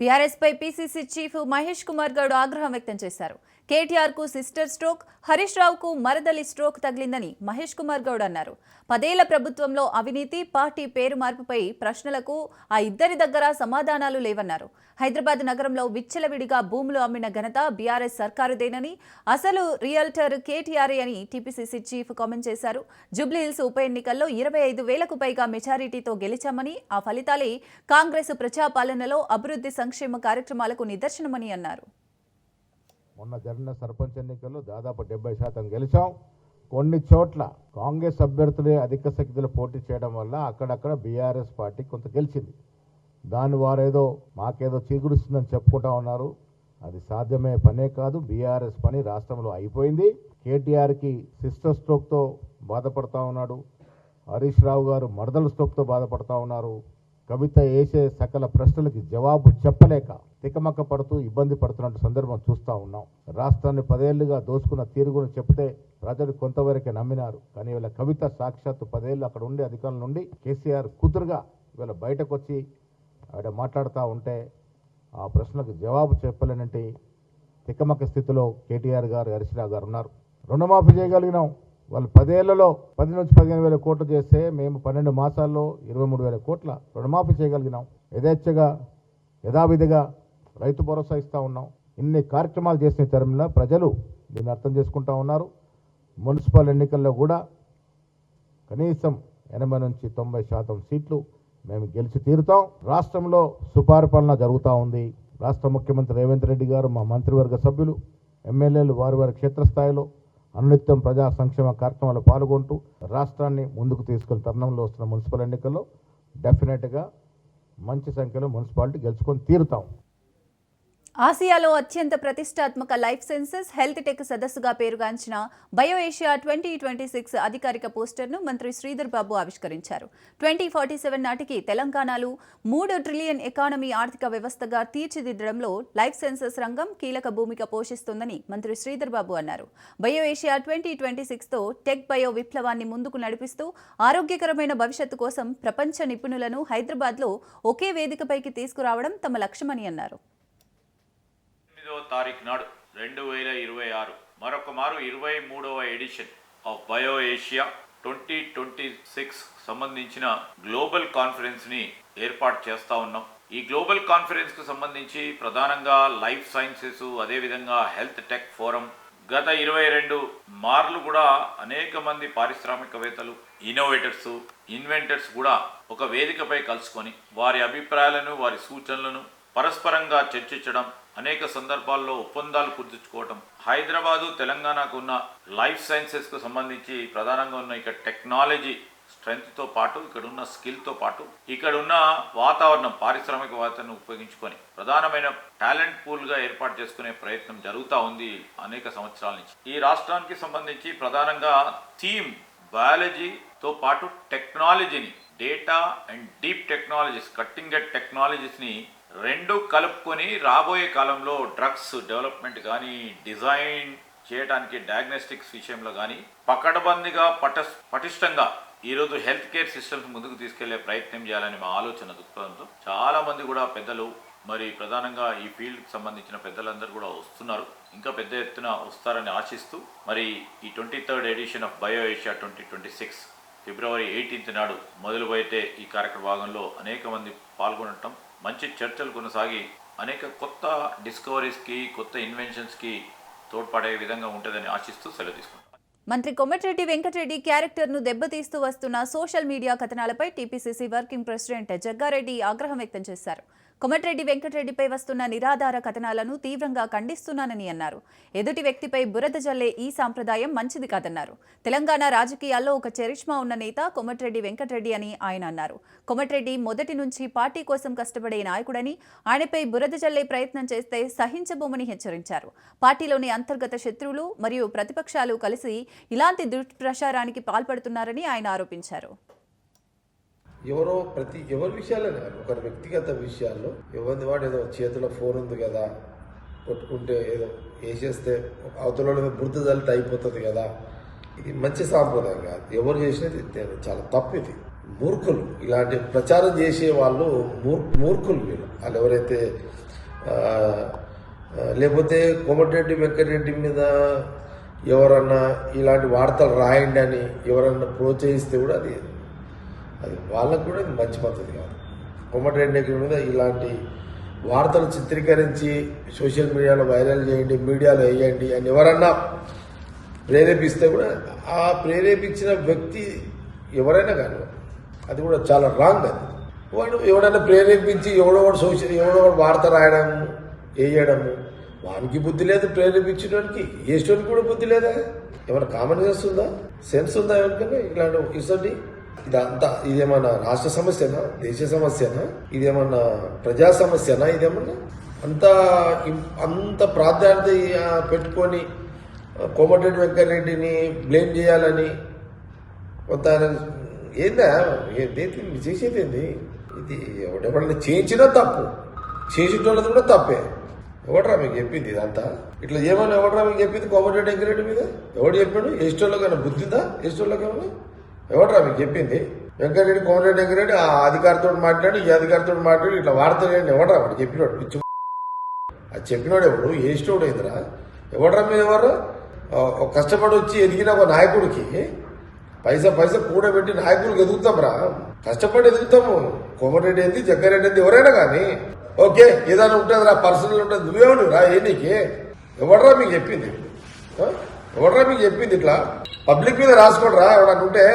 BRS పై PCC chief Mahesh Kumar Goud ఆగ్రహం వ్యక్తం చేశారు. కేటీఆర్ కు సిస్టర్ స్ట్రోక్, హరీష్ రావుకు మరదలి స్ట్రోక్ తగిలిందని మహేష్ కుమార్ గౌడ్ అన్నారు. 10 ఏళ్ల ప్రభుత్వంలో అవినీతి, పార్టీ పేరు మార్పుపై ప్రశ్నలకు ఆ ఇద్దరి దగ్గర సమాధానాలు లేవన్నారు. హైదరాబాద్ నగరంలో విచ్చలవిడిగా భూములు అమ్మిన ఘనత బీఆర్ఎస్ సర్కారుదేనని, అసలు రియల్టర్ కేటీఆర్ అని టీపీసీసీ చీఫ్ కామెంట్ చేశారు. జూబ్లీహిల్స్ ఉప ఎన్నికల్లో 25,000కు పైగా మెజారిటీతో గెలిచామని, ఆ ఫలితాలే కాంగ్రెస్ ప్రజాపాలనలో అభివృద్ధి సంక్షేమ కార్యక్రమాలకు నిదర్శనమని అన్నారు. మొన్న జరిగిన సర్పంచ్ ఎన్నికల్లో దాదాపు 70% గెలిచాం. కొన్ని చోట్ల కాంగ్రెస్ అభ్యర్థులే అధిక సంఖ్యలో పోటీ చేయడం వల్ల అక్కడక్కడ బీఆర్ఎస్ పార్టీ కొంత గెలిచింది. దాని వారేదో మాకేదో చీగుడుస్తుందని చెప్పుకుంటా ఉన్నారు. అది సాధ్యమే పనే కాదు. బీఆర్ఎస్ పని రాష్ట్రంలో అయిపోయింది. కేటీఆర్కి సిస్టర్ స్ట్రోక్తో బాధపడతా ఉన్నాడు. హరీష్ రావు గారు మరదల స్ట్రోక్తో బాధపడతా ఉన్నారు. కవిత వేసే సకల ప్రశ్నలకి జవాబు చెప్పలేక తికమక్క పడుతూ ఇబ్బంది పడుతున్న సందర్భం చూస్తూ ఉన్నాం. రాష్ట్రాన్ని 10 ఏళ్లుగా దోచుకున్న తీరుగును చెప్తే ప్రజలు కొంతవరకే నమ్మినారు. కానీ వీళ్ళ కవిత సాక్షాత్తు 10 ఏళ్ళు అక్కడ ఉండి అధికారుల నుండి కేసీఆర్ కూతురుగా వీళ్ళ బయటకు వచ్చి ఆవిడ మాట్లాడుతూ ఉంటే ఆ ప్రశ్నలకు జవాబు చెప్పలేనంటే తికమక్క స్థితిలో కేటీఆర్ గారు, హరీష్ రావు గారు ఉన్నారు. రుణమాఫీ చేయగలిగినాం. వాళ్ళు 10 ఏళ్లలో 10 నుంచి 15,000 కోట్లు చేస్తే మేము 12 మాసాల్లో 23,000 కోట్ల రుణమాఫీ చేయగలిగినాం. యథేచ్ఛగా యథావిధిగా రైతు భరోసా ఇస్తూ ఉన్నాం. ఇన్ని కార్యక్రమాలు చేసిన తరంలో ప్రజలు దీన్ని అర్థం చేసుకుంటా ఉన్నారు. మున్సిపల్ ఎన్నికల్లో కూడా కనీసం 80 నుంచి 90% సీట్లు మేము గెలిచి తీరుతాం. రాష్ట్రంలో సుపరిపాలన జరుగుతూ ఉంది. రాష్ట్ర ముఖ్యమంత్రి రేవంత్ రెడ్డి గారు, మా మంత్రివర్గ సభ్యులు, ఎమ్మెల్యేలు వారి క్షేత్రస్థాయిలో అనునిత్యం ప్రజా సంక్షేమ కార్యక్రమాలు పాల్గొంటూ రాష్ట్రాన్ని ముందుకు తీసుకెళ్లి తరుణంలో వస్తున్న మున్సిపల్ ఎన్నికల్లో డెఫినెట్గా మంచి సంఖ్యలో మున్సిపాలిటీ గెలుచుకొని తీరుతాం. ఆసియాలో అత్యంత ప్రతిష్టాత్మక లైఫ్ సైన్సెస్ హెల్త్ టెక్ సదస్సుగా పేరుగాంచిన బయో ఏషియా 2026 అధికారిక పోస్టర్ను మంత్రి శ్రీధర్ బాబు ఆవిష్కరించారు. 2047 నాటికి తెలంగాణలో 3 ట్రిలియన్ ఎకానమీ ఆర్థిక వ్యవస్థగా తీర్చిదిద్దడంలో లైఫ్ సైన్సెస్ రంగం కీలక భూమిక పోషిస్తుందని మంత్రి శ్రీధర్ బాబు అన్నారు. బయో ఏషియా 2026తో టెక్ బయో విప్లవాన్ని ముందుకు నడిపిస్తూ ఆరోగ్యకరమైన భవిష్యత్తు కోసం ప్రపంచ నిపుణులను హైదరాబాద్లో ఒకే వేదికపైకి తీసుకురావడం తమ లక్ష్యమని అన్నారు. తారీఖు నాడు 2026 మరొక మారు 23వ ఎడిషన్ ఆఫ్ బయో ఏషియా 2026 సంబంధించిన గ్లోబల్ కాన్ఫరెన్స్ ని ఏర్పాటు చేస్తా ఉన్నాం. ఈ గ్లోబల్ కాన్ఫరెన్స్ కు సంబంధించి ప్రధానంగా లైఫ్ సైన్సెస్, అదేవిధంగా హెల్త్ టెక్ ఫోరం, గత 22 మార్లు కూడా అనేక మంది పారిశ్రామికవేత్తలు, ఇన్నోవేటర్స్, ఇన్వెంటర్స్ కూడా ఒక వేదికపై కలుసుకొని వారి అభిప్రాయాలను, వారి సూచనలను పరస్పరంగా చర్చించడం, అనేక సందర్భాల్లో ఒప్పందాలు కుదుర్చుకోవటం, హైదరాబాదు, తెలంగాణకు ఉన్న లైఫ్ సైన్సెస్కు సంబంధించి ప్రధానంగా ఉన్న ఇక్కడ టెక్నాలజీ స్ట్రెంగ్త్తో పాటు, ఇక్కడ ఉన్న స్కిల్తో పాటు, ఇక్కడ ఉన్న వాతావరణం, పారిశ్రామిక వాతావరణం ఉపయోగించుకొని ప్రధానమైన టాలెంట్ పూల్గా ఏర్పాటు చేసుకునే ప్రయత్నం జరుగుతూ ఉంది అనేక సంవత్సరాల నుంచి. ఈ రాష్ట్రానికి సంబంధించి ప్రధానంగా థీమ్ బయాలజీతో పాటు టెక్నాలజీని, data and deep technologies, cutting edge టెక్నాలజీస్ని రెండు కలుపుకొని రాబోయే కాలంలో డ్రగ్స్ డెవలప్మెంట్ కానీ, డిజైన్ చేయడానికి డయాగ్నోస్టిక్స్ విషయంలో కానీ పకడ్బందీగా పటిష్టంగా ఈరోజు హెల్త్ కేర్ సిస్టమ్స్ ముందుకు తీసుకెళ్లే ప్రయత్నం చేయాలని మా ఆలోచన దృక్పథంతో చాలా మంది కూడా పెద్దలు, మరి ప్రధానంగా ఈ ఫీల్డ్కి సంబంధించిన పెద్దలందరూ కూడా వస్తున్నారు. ఇంకా పెద్ద ఎత్తున వస్తారని ఆశిస్తూ మరి ఈ 23rd edition of BioAsia 2026 ఫిబ్రవరి 18th నాడు మొదలుపెట్టే ఈ కార్యక్రమ భాగంలో అనేక మంది పాల్గొనటం, మంచి చర్చలు కొనసాగి అనేక కొత్త డిస్కవరీస్కి, కొత్త ఇన్వెన్షన్స్కి తోడ్పడే విధంగా ఉంటుందని ఆశిస్తూ సెలవు తీసుకుంటాం. మంత్రి కోమటిరెడ్డి వెంకటరెడ్డి క్యారెక్టర్ను దెబ్బతీస్తూ వస్తున్న సోషల్ మీడియా కథనాలపై టీపీసీసీ వర్కింగ్ ప్రెసిడెంట్ జగ్గారెడ్డి ఆగ్రహం వ్యక్తం చేశారు. కోమటిరెడ్డి వెంకటరెడ్డిపై వస్తున్న నిరాధార కథనాలను తీవ్రంగా ఖండిస్తున్నానని అన్నారు. ఎదుటి వ్యక్తిపై బురద జల్లే ఈ సాంప్రదాయం మంచిది కాదన్నారు. తెలంగాణ రాజకీయాల్లో ఒక చరిష్మా ఉన్న నేత కోమటిరెడ్డి వెంకటరెడ్డి అని ఆయన అన్నారు. కోమటిరెడ్డి మొదటి నుంచి పార్టీ కోసం కష్టపడే నాయకుడని, ఆయనపై బురద జల్లే ప్రయత్నం చేస్తే సహించబోమని హెచ్చరించారు. పార్టీలోని అంతర్గత శత్రువులు మరియు ప్రతిపక్షాలు కలిసి ఇలాంటి దుష్ప్రచారానికి పాల్పడుతున్నారని ఆయన ఆరోపించారు. ఎవరి విషయాలే ఒకరి వ్యక్తిగత విషయాల్లో ఎవరిది వాడు ఏదో చేతిలో ఫోన్ ఉంది కదా, కొట్టుకుంటే ఏదో వేసేస్తే అవతల బురద జల్లితే అయిపోతుంది కదా, ఇది మంచి సాంప్రదాయం కాదు. ఎవరు చేసినది చాలా తప్పు. ఇది మూర్ఖులు, ఇలాంటి ప్రచారం చేసే వాళ్ళు మూర్ఖులు. వాళ్ళు ఎవరైతే లేకపోతే కోమటిరెడ్డి వెంకటరెడ్డి మీద ఎవరన్నా ఇలాంటి వార్తలు రాయండి అని ఎవరన్నా ప్రోత్సహిస్తే కూడా అది వాళ్ళకు కూడా ఇది మంచి పద్ధతి కాదు. కోమటిరెడ్డి మీద ఇలాంటి వార్తలు చిత్రీకరించి సోషల్ మీడియాలో వైరల్ చేయండి, మీడియాలో వేయండి అని ఎవరన్నా ప్రేరేపిస్తే కూడా ఆ ప్రేరేపించిన వ్యక్తి ఎవరైనా కానీ అది కూడా చాలా రాంగ్. అది వాడు ఎవడైనా ప్రేరేపించి ఎవడో వార్త రాయడం వేయడము వానికి బుద్ధి లేదు, ప్రేరేపించడానికి వేసేవానికి కూడా బుద్ధి లేదా? ఏమైనా కామన్ సెన్స్ ఉందా ఎవరికైనా? ఇలాంటి ఇసండి ఇదంతా ఇదేమన్నా రాష్ట్ర సమస్యనా, దేశ సమస్యనా, ఇదేమన్నా ప్రజా సమస్యనా? ఇదేమన్నా అంత ప్రాధాన్యత పెట్టుకొని కోమటిరెడ్డి వెంకటరెడ్డిని బ్లేమ్ చేయాలని కొంత ఏందా చేసేది ఏంది? ఇది ఎవడెవడన్నా చేయించినా తప్పు, చేసేటోళ్ళది కూడా తప్పే. ఎవడరా మీకు చెప్పింది ఇదంతా? ఇట్లా ఏమన్నా ఎవడరా మీకు చెప్పింది కోమటిరెడ్డి వెంకటరెడ్డి మీద? ఎవడు చెప్పాడు? ఎస్టోళ్ళకైనా బుద్ధిందా? ఎస్టోళ్ళకేమన్నా ఎవడరా మీకు చెప్పింది? వెంకటరెడ్డి కోమటిరెడ్డి వెంకటరెడ్డి ఆ అధికారితో మాట్లాడి ఈ అధికారితో మాట్లాడి ఇట్లా వార్తలు ఎవడరా వాడు చెప్పినాడు? పిచ్చి అది చెప్పినాడు ఎవడు? ఏస్టోడు ఎదురా ఎవడరా మీద? ఎవరు కష్టపడి వచ్చి ఎదిగిన ఒక నాయకుడికి పైసా కూడబెట్టి నాయకుడికి ఎదుగుతాం రా, కష్టపడి ఎదుగుతాము. కోమటిరెడ్డి ఏంది, జగ్గారెడ్డి ఏంది, ఎవరైనా కానీ ఓకే ఏదైనా ఉంటుంది రా, పర్సనల్ ఉంటుంది. నువ్వేమను రా ఏ నీకే? ఎవడరా మీకు చెప్పింది? ఎవడరా మీకు చెప్పింది? ఇట్లా పబ్లిక్ మీద రాసుకోండి రా. ఎవడన్నా ఉంటే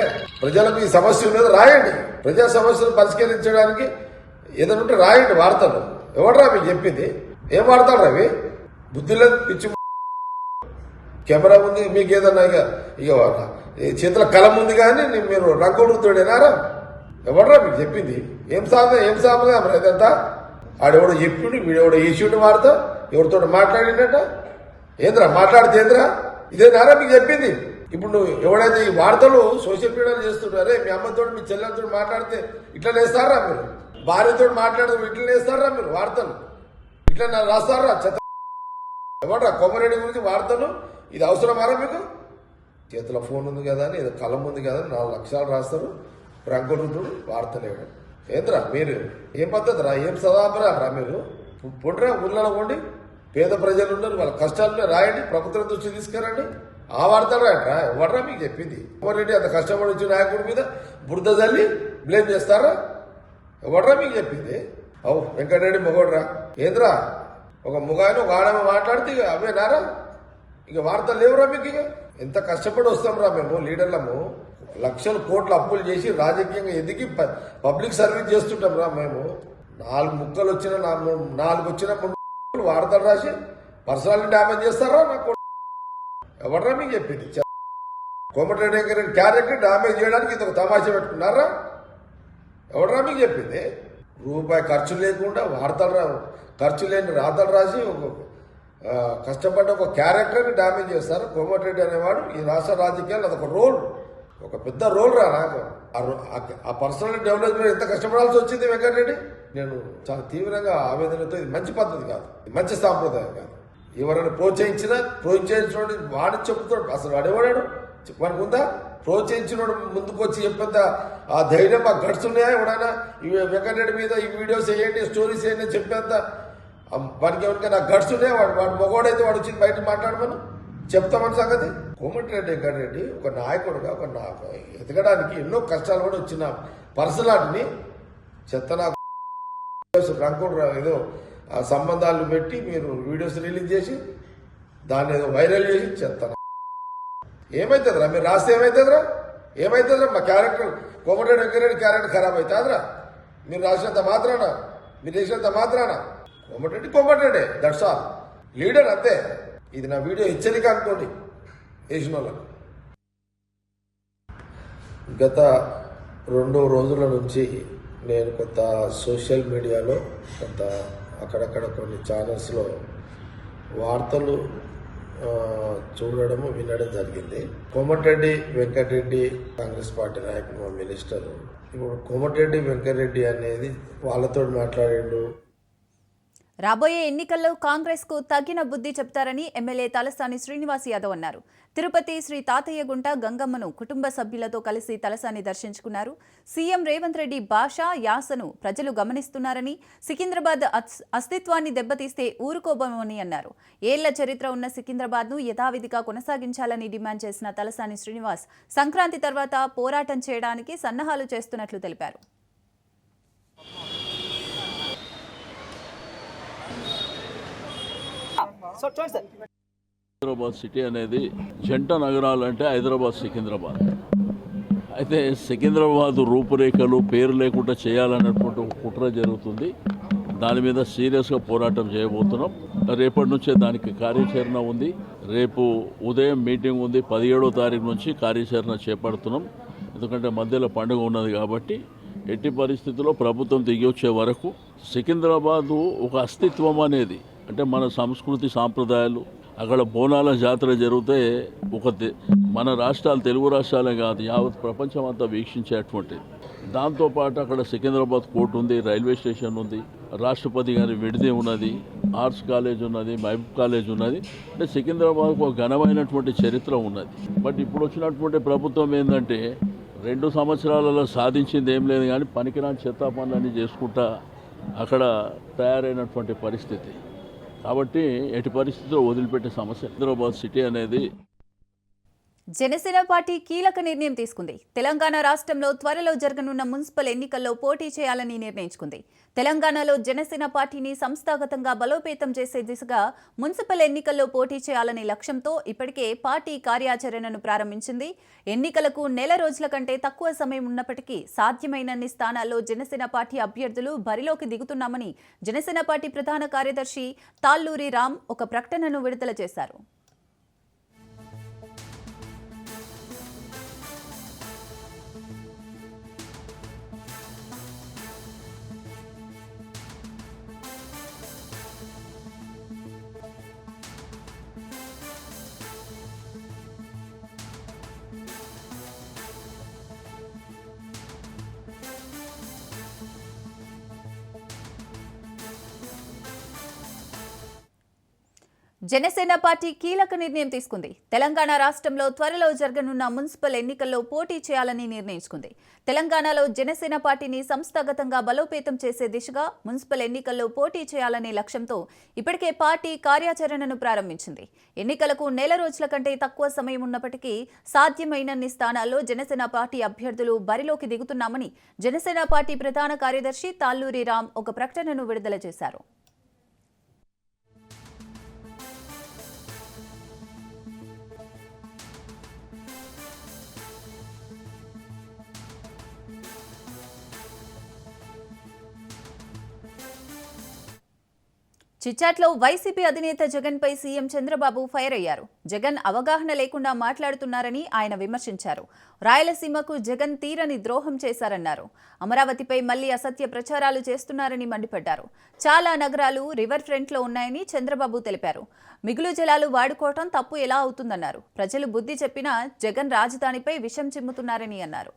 ప్రజలకు ఈ సమస్య ఉన్నది రాయండి, ప్రజా సమస్యలు పరిష్కరించడానికి ఏదైనా ఉంటే రాయండి వార్తలు. ఎవడరా మీకు చెప్పింది? ఏం వార్తలు అవి? బుద్ధి లేదు, పిచ్చి కెమెరా ఉంది మీకు, ఏదన్నా ఇక చేతుల కలం ఉంది కానీ మీరు రంగుడుతోడేనారా? ఎవడరా మీకు చెప్పింది? ఏం సాగుగా ఇదంతా? ఆడెవడో చెప్పిండు, వీడెవడో వేసిండు వార్త, ఎవరితో మాట్లాడిండట. ఏంద్రా మాట్లాడితే ఏంద్రా? ఇదేనారా మీకు చెప్పింది? ఇప్పుడు నువ్వు ఎవడైతే ఈ వార్తలు సోషల్ మీడియాలో చేస్తున్నారే, మీ అమ్మతో మీ చెల్లెలతో మాట్లాడితే ఇట్లా వేస్తారా మీరు? భార్యతో మాట్లాడితే ఇట్లా వేస్తారా మీరు? వార్తలు ఇట్లా రాస్తారా? చెత్త ఎవడరా కోమరెడ్డి గురించి వార్తలు? ఇది అవసరమారా మీకు? చేతిలో ఫోన్ ఉంది కదా అని, ఏదో కలం ఉంది కదా అని 4 లక్షలు రాస్తారు, రంగురుతుడు వార్తలు వేయడం. ఏంద్రా మీరు? ఏం పద్ధతి రా? ఏం సదాపరా రా మీరు? పొండ్రా ఊళ్ళలో పోండి, పేద ప్రజలు ఉన్నారు, వాళ్ళ కష్టాలనే రాయండి, ప్రభుత్వం దృష్టి తీసుకురండి. ఆ వార్తలు రాయండి రా. ఎవడరా మీకు చెప్పింది? కోమరెడ్డి అంత కష్టపడి వచ్చిన నాయకుడి మీద బురద జల్లి బ్లేమ్ చేస్తారా? ఎవడరా మీకు చెప్పింది? అవు వెంకటరెడ్డి మొగోడ్రా. ఏంద్రా ఒక ముగాయన ఒక ఆడమ మాట్లాడితే ఇక అవే నారా? ఇక వార్తలు లేవురా మీకు? ఇక ఎంత కష్టపడి వస్తాం రా మేము లీడర్లము, లక్షలు కోట్ల అప్పులు చేసి రాజకీయంగా ఎదిగి పబ్లిక్ సర్వీస్ చేస్తుంటాం రా మేము. 4 ముక్కలు వచ్చిన 4 వచ్చిన వార్తలు రాసి పర్సనాలిటీ డ్యామేజ్ చేస్తారా? నాకు ఎవడరా మీకు చెప్పింది? కోమటిరెడ్డి వెంకటరెడ్డి క్యారెక్టర్ డ్యామేజ్ చేయడానికి ఇది ఒక తమాషా పెట్టుకున్నారా? ఎవడరా మీకు చెప్పింది? రూపాయి ఖర్చు లేకుండా ఖర్చు లేని రాతలు రాసి కష్టపడ్డ ఒక క్యారెక్టర్ని డ్యామేజ్ చేస్తారు. కోమటిరెడ్డి అనేవాడు ఈ రాష్ట్ర రాజకీయాలు అదొక రోల్, ఒక పెద్ద రోల్ రా. నాకు ఆ పర్సనల్ డెవలప్మెంట్ ఎంత కష్టపడాల్సి వచ్చింది వెంకటరెడ్డి. నేను చాలా తీవ్రంగా ఆవేదనతో, ఇది మంచి పద్ధతి కాదు, ఇది మంచి సాంప్రదాయం కాదు. ఎవరైనా ప్రోత్సహించినోడు వాడిని చెప్తాడు. అసలు వాడేవాడాడు మనకు ఉందా? ప్రోత్సహించినోడు ముందుకు వచ్చి చెప్పేంత ఆ ధైర్యం, ఆ గట్స్ ఉన్నాయా? ఎవడైనా ఈ వెంకటరెడ్డి మీద ఈ వీడియోస్ వేయండి, స్టోరీస్ వేయండి చెప్పేంత వాడికి ఎవరికైనా గట్స్ ఉన్నాయా? వాడు మగవాడైతే వాడు వచ్చి బయట మాట్లాడమని చెప్తామని సంగతి. కోమటిరెడ్డి వెంకటరెడ్డి ఒక నాయకుడుగా ఎదగడానికి ఎన్నో కష్టాలు కూడా వచ్చిన పర్సనాలిటీని చెత్తనా రంకుడు ఏదో ఆ సంబంధాలు పెట్టి మీరు వీడియోస్ రిలీజ్ చేసి దాన్ని ఏదో వైరల్ చేసి చెత్తనా ఏమవుతుందిరా? మీరు రాస్తే ఏమవుతుందిరా? మా క్యారెక్టర్ కోమటిరెడ్డి వెంకటరెడ్డి క్యారెక్టర్ ఖరాబ్ అవుతుందిరా? మీరు రాసినంత మాత్రాన, మీరు చేసినంత మాత్రాన కోమటిరెడ్డి దట్స్ ఆల్, లీడర్ అంతే. ఇది నా వీడియో హెచ్చరిక అనుకోండి వేసిన వాళ్ళకు. గత 2 రోజుల నుంచి నేను కొంత సోషల్ మీడియాలో కొంత అక్కడక్కడ కొన్ని ఛానల్స్లో వార్తలు చూడడము వినడం జరిగింది. కోమటిరెడ్డి వెంకటరెడ్డి కాంగ్రెస్ పార్టీ నాయకుడు, మా మినిస్టర్. ఇప్పుడు కోమటిరెడ్డి వెంకటరెడ్డి అనేది వాళ్ళతో మాట్లాడిండు. రాబోయే ఎన్నికల్లో కాంగ్రెస్కు తగిన బుద్ధి చెప్తారని ఎమ్మెల్యే తలసాని శ్రీనివాస్ యాదవ్ అన్నారు. తిరుపతి శ్రీ తాతయ్యగుంట గంగమ్మను కుటుంబ సభ్యులతో కలిసి తలసాని దర్శించుకున్నారు. సీఎం రేవంత్ రెడ్డి భాష, యాసను ప్రజలు గమనిస్తున్నారని, సికింద్రాబాద్ అస్తిత్వాన్ని దెబ్బతీస్తే ఊరుకోబోమని అన్నారు. ఏళ్ల చరిత్ర ఉన్న సికింద్రాబాద్ను యథావిధిగా కొనసాగించాలని డిమాండ్ చేసిన తలసాని శ్రీనివాస్ సంక్రాంతి తర్వాత పోరాటం చేయడానికి సన్నాహాలు చేస్తున్నట్లు తెలిపారు. హైదరాబాద్ సిటీ అనేది జంట నగరాలు అంటే హైదరాబాద్ సికింద్రాబాద్. అయితే సికింద్రాబాద్ రూపురేఖలు పేరు లేకుండా చేయాలన్నటువంటి ఒక కుట్ర జరుగుతుంది. దాని మీద సీరియస్గా పోరాటం చేయబోతున్నాం. రేపటి నుంచే దానికి కార్యాచరణ ఉంది. రేపు ఉదయం మీటింగ్ ఉంది. 17వ తారీఖు నుంచి కార్యాచరణ చేపడుతున్నాం. ఎందుకంటే మధ్యలో పండుగ ఉన్నది కాబట్టి ఎట్టి పరిస్థితుల్లో ప్రభుత్వం దిగి వచ్చే వరకు సికింద్రాబాదు ఒక అస్తిత్వం అనేది, అంటే మన సంస్కృతి సాంప్రదాయాలు, అక్కడ బోనాల జాతర జరిగితే మన రాష్ట్రాలు, తెలుగు రాష్ట్రాలే కాదు యావత్ ప్రపంచం అంతా వీక్షించేటువంటిది. దాంతోపాటు అక్కడ సికింద్రాబాద్ కోర్టు ఉంది, రైల్వే స్టేషన్ ఉంది, రాష్ట్రపతి గారి విడిది ఉన్నది, ఆర్ట్స్ కాలేజ్ ఉన్నది, మహబూబ్ కాలేజ్ ఉన్నది. అంటే సికింద్రాబాద్కు ఒక ఘనమైనటువంటి చరిత్ర ఉన్నది. బట్ ఇప్పుడు వచ్చినటువంటి ప్రభుత్వం ఏంటంటే 2 సంవత్సరాలలో సాధించింది ఏం లేదు కానీ పనికిరాని చెత్తా పనులన్నీ చేసుకుంటా అక్కడ తయారైనటువంటి పరిస్థితి. కాబట్టి ఎట్టి పరిస్థితుల్లో వదిలిపెట్టే సమస్య. హైదరాబాద్ సిటీ అనేది జనసేన పార్టీ కీలక నిర్ణయం తీసుకుంది. తెలంగాణ రాష్ట్రంలో త్వరలో జరగనున్న మున్సిపల్ ఎన్నికల్లో పోటీ చేయాలని నిర్ణయించుకుంది. తెలంగాణలో జనసేన పార్టీని సంస్థాగతంగా బలోపేతం చేసే దిశగా మున్సిపల్ ఎన్నికల్లో పోటీ చేయాలనే లక్ష్యంతో ఇప్పటికే పార్టీ కార్యాచరణను ప్రారంభించింది. ఎన్నికలకు నెల రోజుల కంటే తక్కువ సమయం ఉన్నప్పటికీ సాధ్యమైనన్ని స్థానాల్లో జనసేన పార్టీ అభ్యర్థులు బరిలోకి దిగుతున్నామని జనసేన పార్టీ ప్రధాన కార్యదర్శి తాళ్ళూరి రామ్ ఒక ప్రకటనను విడుదల చేశారు. జనసేన పార్టీ కీలక నిర్ణయం తీసుకుంది. తెలంగాణ రాష్ట్రంలో త్వరలో జరగనున్న మున్సిపల్ ఎన్నికల్లో పోటీ చేయాలని నిర్ణయించుకుంది. తెలంగాణలో జనసేన పార్టీని సంస్థాగతంగా బలోపేతం చేసే దిశగా మున్సిపల్ ఎన్నికల్లో పోటీ చేయాలనే లక్ష్యంతో ఇప్పటికే పార్టీ కార్యాచరణను ప్రారంభించింది. ఎన్నికలకు నెల రోజుల కంటే తక్కువ సమయం ఉన్నప్పటికీ సాధ్యమైనన్ని స్థానాల్లో జనసేన పార్టీ అభ్యర్థులు బరిలోకి దిగుతున్నామని జనసేన పార్టీ ప్రధాన కార్యదర్శి తాళ్ళూరి రామ్ ఒక ప్రకటనను విడుదల చేశారు. చిట్చాట్లో వైసీపీ అధినేత జగన్పై సీఎం చంద్రబాబు ఫైర్ అయ్యారు. జగన్ అవగాహన లేకుండా మాట్లాడుతున్నారని ఆయన విమర్శించారు. రాయలసీమకు జగన్ తీరని ద్రోహం చేశారన్నారు. అమరావతిపై మళ్లీ అసత్య ప్రచారాలు చేస్తున్నారని మండిపడ్డారు. చాలా నగరాలు రివర్ ఫ్రంట్లో ఉన్నాయని చంద్రబాబు తెలిపారు. మిగులు జలాలు వాడుకోవటం తప్పు ఎలా అవుతుందన్నారు. ప్రజలు బుద్ధి చెప్పినా జగన్ రాజధానిపై విషం చిమ్ముతున్నారని అన్నారు.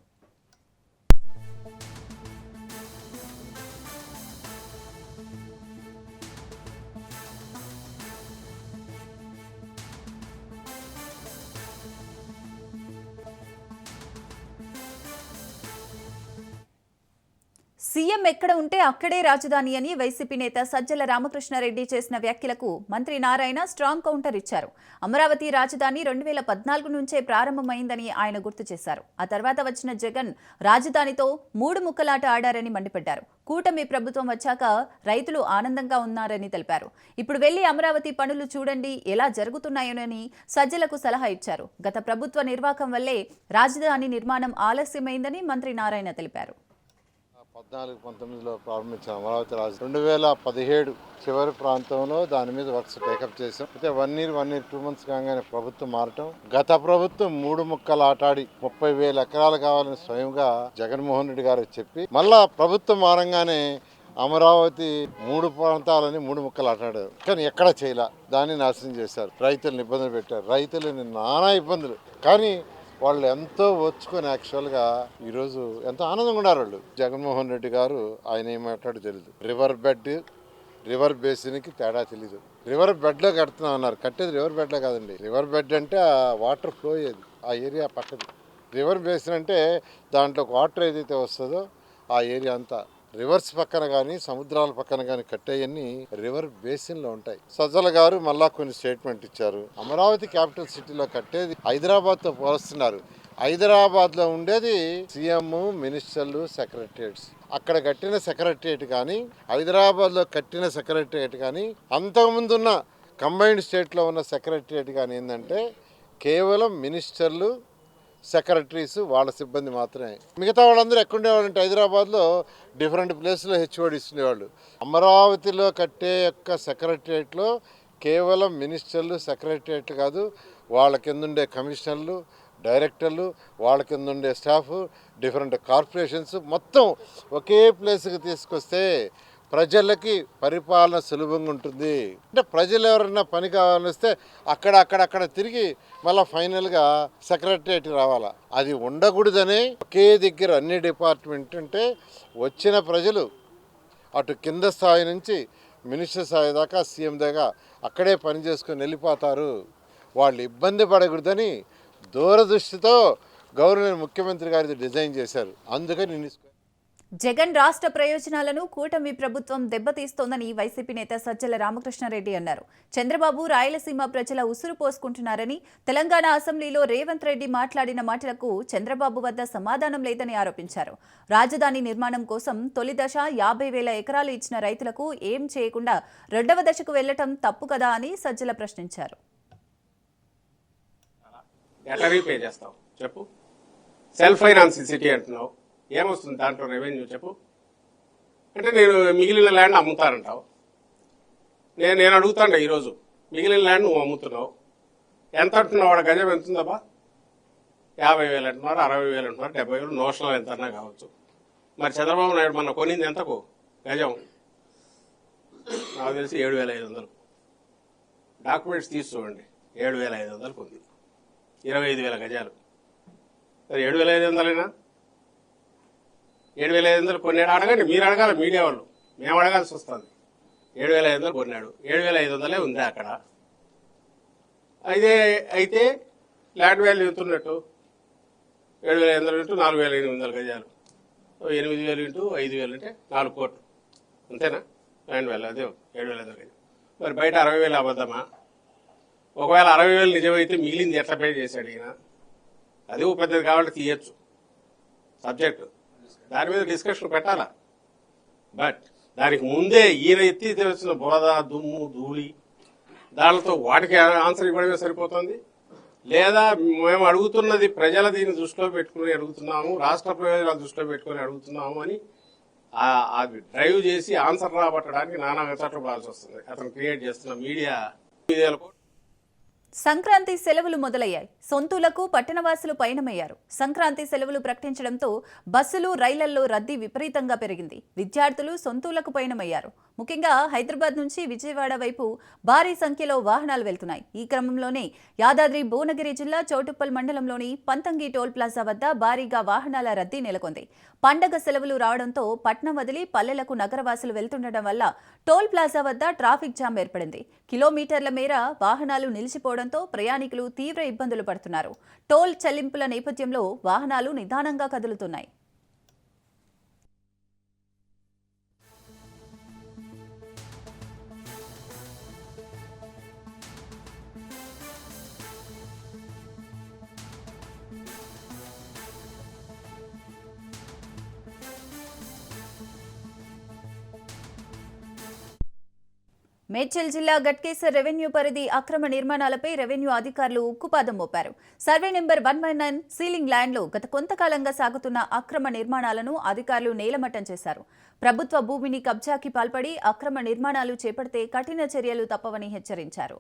సీఎం ఎక్కడ ఉంటే అక్కడే రాజధాని అని వైసీపీ నేత సజ్జల రామకృష్ణారెడ్డి చేసిన వ్యాఖ్యలకు మంత్రి నారాయణ స్ట్రాంగ్ కౌంటర్ ఇచ్చారు. అమరావతి రాజధాని 2014 నుంచే ప్రారంభమైందని ఆయన గుర్తు చేశారు. ఆ తర్వాత వచ్చిన జగన్ రాజధానితో 3 ముక్కలాట ఆడారని మండిపడ్డారు. కూటమి ప్రభుత్వం వచ్చాక రైతులు ఆనందంగా ఉన్నారని తెలిపారు. ఇప్పుడు వెళ్లి అమరావతి పనులు చూడండి ఎలా జరుగుతున్నాయోనని సజ్జలకు సలహా ఇచ్చారు. గత ప్రభుత్వ నిర్వాహకం వల్లే రాజధాని నిర్మాణం ఆలస్యమైందని మంత్రి నారాయణ తెలిపారు. 14-19లో ప్రారంభించాం అమరావతి రాజధాని. 2017 చివరి ప్రాంతంలో దాని మీద వర్క్స్ టేకప్ చేసాం. అయితే 1 year 2 months కాగానే ప్రభుత్వం మారటం, గత ప్రభుత్వం 3 ముక్కలు ఆటాడి 30,000 ఎకరాలు కావాలని స్వయంగా జగన్మోహన్ రెడ్డి గారు చెప్పి మళ్ళా ప్రభుత్వం మారంగానే అమరావతి 3 ప్రాంతాలని 3 ముక్కలు ఆటాడారు. కానీ ఎక్కడ చేయలే, దాన్ని నాశనం చేశారు. రైతులను ఇబ్బందులు పెట్టారు. రైతులని నానా ఇబ్బందులు. కానీ వాళ్ళు ఎంతో ఓర్చుకొని యాక్చువల్గా ఈరోజు ఎంతో ఆనందంగా ఉన్నారు వాళ్ళు. జగన్మోహన్ రెడ్డి గారు ఆయన ఏం మాట్లాడో తెలియదు. రివర్ బెడ్ రివర్ బేసిన్కి తేడా తెలీదు. రివర్ బెడ్లో కడుతున్నాం అన్నారు, కట్టేది రివర్ బెడ్లో కాదండి. రివర్ బెడ్ అంటే ఆ వాటర్ ఫ్లో అయ్యేది ఆ ఏరియా పక్కది. రివర్ బేసిన్ అంటే దాంట్లో వాటర్ ఏదైతే వస్తుందో ఆ ఏరియా అంతా. రివర్స్ పక్కన కానీ సముద్రాల పక్కన కానీ కట్టేయన్నీ రివర్ బేసిన్లో ఉంటాయి. సజ్జల గారు మళ్ళా కొన్ని స్టేట్మెంట్ ఇచ్చారు. అమరావతి క్యాపిటల్ సిటీలో కట్టేది హైదరాబాద్తో పోలుస్తున్నారు. హైదరాబాద్లో ఉండేది సీఎం, మినిస్టర్లు, సెక్రటరియట్స్. అక్కడ కట్టిన సెక్రటరియట్ కానీ హైదరాబాద్లో కట్టిన సెక్రటరియట్ కానీ అంతకుముందున్న కంబైన్డ్ స్టేట్లో ఉన్న సెక్రటరియట్ కానీ ఏంటంటే కేవలం మినిస్టర్లు, సెక్రటరీస్, వాళ్ళ సిబ్బంది మాత్రమే. మిగతా వాళ్ళందరూ ఎక్కడుండేవాళ్ళంటే హైదరాబాద్లో డిఫరెంట్ ప్లేస్లో హెచ్ఓడిస్ ఉండేవాళ్ళు. అమరావతిలో కట్టే యొక్క సెక్రటరియట్లో కేవలం మినిస్టర్లు, సెక్రటరియట్ కాదు, వాళ్ళ కింద ఉండే కమిషనర్లు, డైరెక్టర్లు, వాళ్ళ కింద ఉండే స్టాఫ్, డిఫరెంట్ కార్పొరేషన్స్ మొత్తం ఒకే ప్లేస్కి తీసుకొస్తే ప్రజలకి పరిపాలన సులభంగా ఉంటుంది. అంటే ప్రజలు ఎవరన్నా పని కావాలని వస్తే అక్కడ తిరిగి మళ్ళీ ఫైనల్గా సెక్రటరియట్ రావాలా. అది ఉండకూడదనే ఒకే దగ్గర అన్ని డిపార్ట్మెంట్ అంటే వచ్చిన ప్రజలు అటు కింద స్థాయి నుంచి మినిస్టర్ స్థాయి దాకా, సీఎం దాకా అక్కడే పని చేసుకొని వెళ్ళిపోతారు. వాళ్ళు ఇబ్బంది పడకూడదని దూరదృష్టితో గవర్నర్ ముఖ్యమంత్రి గారి డిజైన్ చేశారు. అందుకని జగన్ రాష్ట్ర ప్రయోజనాలను కూటమి ప్రభుత్వం దెబ్బతీస్తోందని వైసీపీ నేత సజ్జల రామకృష్ణారెడ్డి అన్నారు. చంద్రబాబు రాయలసీమ ప్రజల ఉసురు పోసుకుంటున్నారని, తెలంగాణ అసెంబ్లీలో రేవంత్ రెడ్డి మాట్లాడిన మాటలకు చంద్రబాబు వద్ద సమాధానం లేదని ఆరోపించారు. రాజధాని నిర్మాణం కోసం తొలి దశ 50,000 ఎకరాలు ఇచ్చిన రైతులకు ఏం చేయకుండా రెండవ దశకు వెళ్లటం తప్పు కదా అని సజ్జల ప్రశ్నించారు. ఎట్లా రీపే చేస్తావు చెప్పు? సెల్ఫ్ ఫైనాన్స్ సిటీ అంటున్నావు, ఏమొస్తుంది దాంట్లో రెవెన్యూ చెప్పు? అంటే నేను మిగిలిన ల్యాండ్ అమ్ముతానంటావు. నేను అడుగుతాను ఈరోజు, మిగిలిన ల్యాండ్ నువ్వు అమ్ముతున్నావు, ఎంత అంటున్నావు? వాడు గజం ఎంత ఉందబ్బా? 50,000 అంటున్నారు, 60,000 అంటున్నారు, 70,000 నోషనల్ ఎంత అన్నా కావచ్చు. మరి చంద్రబాబు నాయుడు మొన్న కొనింది ఎంతకు గజం? నాకు తెలిసి 7,500. డాక్యుమెంట్స్ తీసి చూడండి, 7,500 ఉంది, 25,000 గజాలు. సరే 7,500 7,500 కొన్నాడు. అడగండి, మీరు అడగాలి, మీడియా వాళ్ళు, మేము అడగాల్సి వస్తుంది. 7,500 కొన్నాడు, 7,500 ఉందా అక్కడ? అయితే ల్యాండ్ వాల్యూ ఎంత ఉన్నట్టు? 7,500 ఇంటూ 4,800 గజాలు, 8,000 ఇంటూ 5,000 అంటే 4 కోట్లు, అంతేనా ల్యాండ్ వాల్యూ? అదే 7,500 గజాలు. మరి బయట 60,000 అబద్ధమా? ఒకవేళ 60,000 నిజమైతే మిగిలింది ఎట్లా పే చేశాడు ఈయన? అది పెద్దది కాబట్టి తీయచ్చు సబ్జెక్టు, దాని మీద డిస్కషన్ పెట్టాలా. బట్ దానికి ముందే ఈయన ఎత్తి తెలిసిన బురద, దుమ్ము, ధూళి, దానితో వాటికి ఆన్సర్ ఇవ్వడమే సరిపోతుంది. లేదా మేము అడుగుతున్నది ప్రజల దీన్ని దృష్టిలో పెట్టుకుని అడుగుతున్నాము, రాష్ట్ర ప్రయోజనాలు దృష్టిలో పెట్టుకుని అడుగుతున్నాము అని అది డ్రైవ్ చేసి ఆన్సర్ రాబట్టడానికి నానా చట్టపడాల్సి వస్తుంది. అతను క్రియేట్ చేస్తున్న మీడియాలకు. సంక్రాంతి సెలవులు మొదలయ్యాయి. సొంతూలకు పట్టణవాసులు పయనమయ్యారు. సంక్రాంతి సెలవులు ప్రకటించడంతో బస్సులు, రైళ్లలో రద్దీ విపరీతంగా పెరిగింది. విద్యార్థులు సొంతూలకు పయనమయ్యారు. ముఖ్యంగా హైదరాబాద్ నుంచి విజయవాడ వైపు భారీ సంఖ్యలో వాహనాలు వెళ్తున్నాయి. ఈ క్రమంలోనే యాదాద్రి భువనగిరి జిల్లా చౌటుప్పల్ మండలంలోని పంతంగి టోల్ ప్లాజా వద్ద భారీగా వాహనాల రద్దీ నెలకొంది. పండగ సెలవులు రావడంతో పట్నం వదిలి పల్లెలకు నగరవాసులు వెళ్తుండటం వల్ల టోల్ ప్లాజా వద్ద ట్రాఫిక్ జామ్ ఏర్పడింది. కిలోమీటర్ల మేర వాహనాలు నిలిచిపోవడంతో ప్రయాణికులు తీవ్ర ఇబ్బందులు పడుతున్నారు. టోల్ చెల్లింపుల నేపథ్యంలో వాహనాలు నిదానంగా కదులుతున్నాయి. మేడ్చల్ జిల్లా గట్కేసర్ రెవెన్యూ పరిధి అక్రమ నిర్మాణాలపై రెవెన్యూ అధికారులు ఉక్కుపాదం మోపారు. సర్వే నెంబర్ 119 సీలింగ్ ల్యాండ్లో గత కొంతకాలంగా సాగుతున్న అక్రమ నిర్మాణాలను అధికారులు నేలమట్టం చేశారు. ప్రభుత్వ భూమిని కబ్జాకి పాల్పడి అక్రమ నిర్మాణాలు చేపడితే కఠిన చర్యలు తప్పవని హెచ్చరించారు.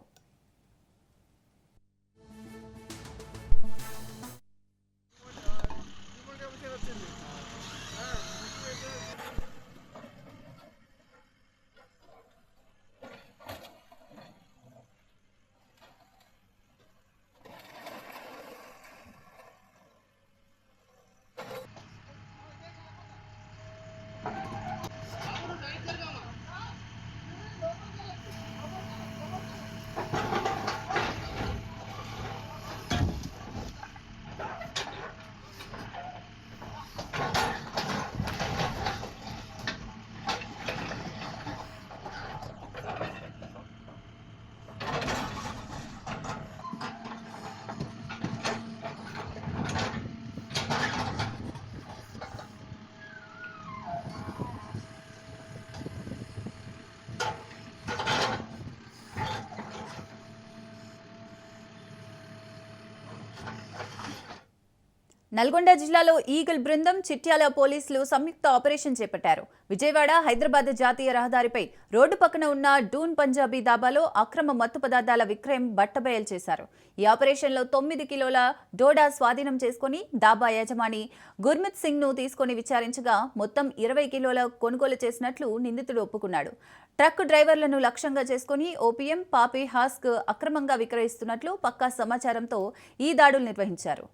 నల్గొండ జిల్లాలో ఈగల్ బృందం, చిట్యాల పోలీసులు సంయుక్త ఆపరేషన్ చేపట్టారు. విజయవాడ హైదరాబాద్ జాతీయ రహదారిపై రోడ్డు పక్కన ఉన్న డూన్ పంజాబీ దాబాలో అక్రమ మత్తు పదార్థాల విక్రయం బట్టబయలు చేశారు. ఈ ఆపరేషన్లో 9 కిలోల డోడా స్వాధీనం చేసుకుని దాబా యజమాని గుర్మిత్ సింగ్ ను తీసుకుని విచారించగా మొత్తం 20 కిలోల కొనుగోలు చేసినట్లు నిందితుడు ఒప్పుకున్నాడు. ట్రక్ డ్రైవర్లను లక్ష్యంగా చేసుకుని ఓపీఎం, పాపీ హాస్క్ అక్రమంగా విక్రయిస్తున్నట్లు పక్కా సమాచారంతో ఈ దాడులు నిర్వహించారు.